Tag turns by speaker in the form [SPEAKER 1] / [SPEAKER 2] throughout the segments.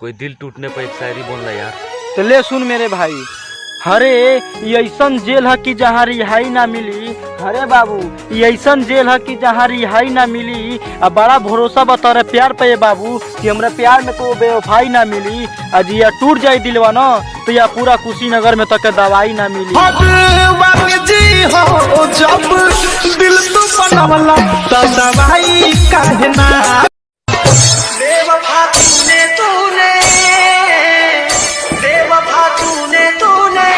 [SPEAKER 1] कोई दिल टूटने पर एक शायरी बोलना यार।
[SPEAKER 2] तो ले सुन मेरे भाई। अरे ये ऐसन जेल है कि जहाँ रिहाई ना मिली। अरे बाबू ये ऐसन जेल है कि जहाँ रिहाई ना मिली। अब बड़ा भरोसा बता रहे प्यार पे बाबू कि हमरा प्यार में तो बेवफाई ना मिली। आज या टूट जाए दिलवा न तो या पूरा कुशीनगर में तक दवाई ना मिली।
[SPEAKER 3] जी हो जब दिल तो बनवला तो दवाई काहे ना। बेवफा तूने तूने बेवफा तूने तूने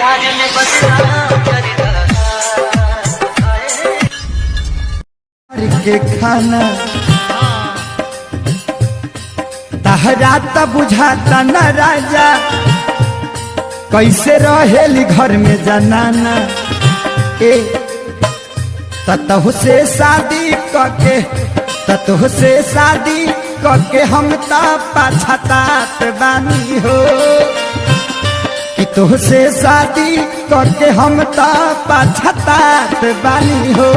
[SPEAKER 3] आज में बदनाम कर के खाना तहरा त बुझाता न राजा कैसे रहेली घर में जनाना। ए ततहु से शादी करके हम ता पछतात बानी हो कि तुहसे शादी करके हम ता पछतात बानी हो।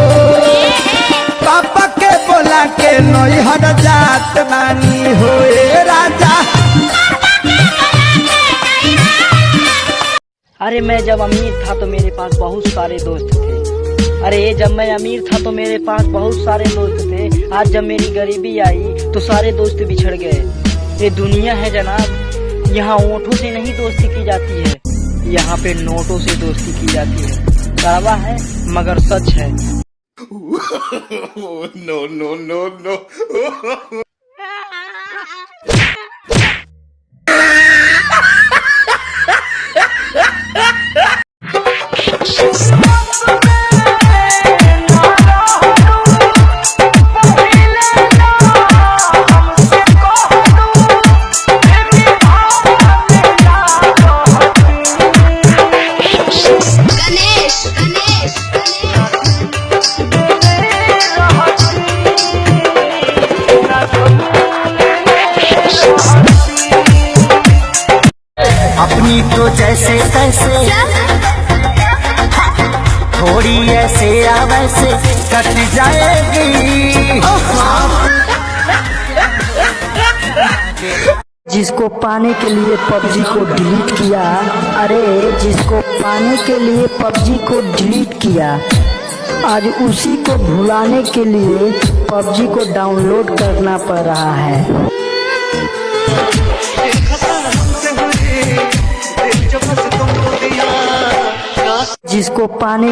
[SPEAKER 3] पापा के बोला के नैहर जात बानी हो ए राजा।
[SPEAKER 2] अरे मैं जब अमीर था तो मेरे पास बहुत सारे दोस्त थे। अरे जब मैं अमीर था तो मेरे पास बहुत सारे दोस्त थे। आज जब मेरी गरीबी आई तो सारे दोस्त बिछड़ गए। ये दुनिया है जनाब, यहाँ ओंठों से नहीं दोस्ती की जाती है, यहाँ पे नोटों से दोस्ती की जाती है। कड़वा है मगर सच है।
[SPEAKER 3] नो नो नो नो। अपनी तो जैसे तैसे थोड़ी ऐसे या वैसे कट जाएगी।
[SPEAKER 2] जिसको पाने के लिए पबजी को डिलीट किया। अरे जिसको पाने के लिए पबजी को डिलीट किया, आज उसी को भुलाने के लिए पबजी को डाउनलोड करना पड़ रहा है। जिसको पाने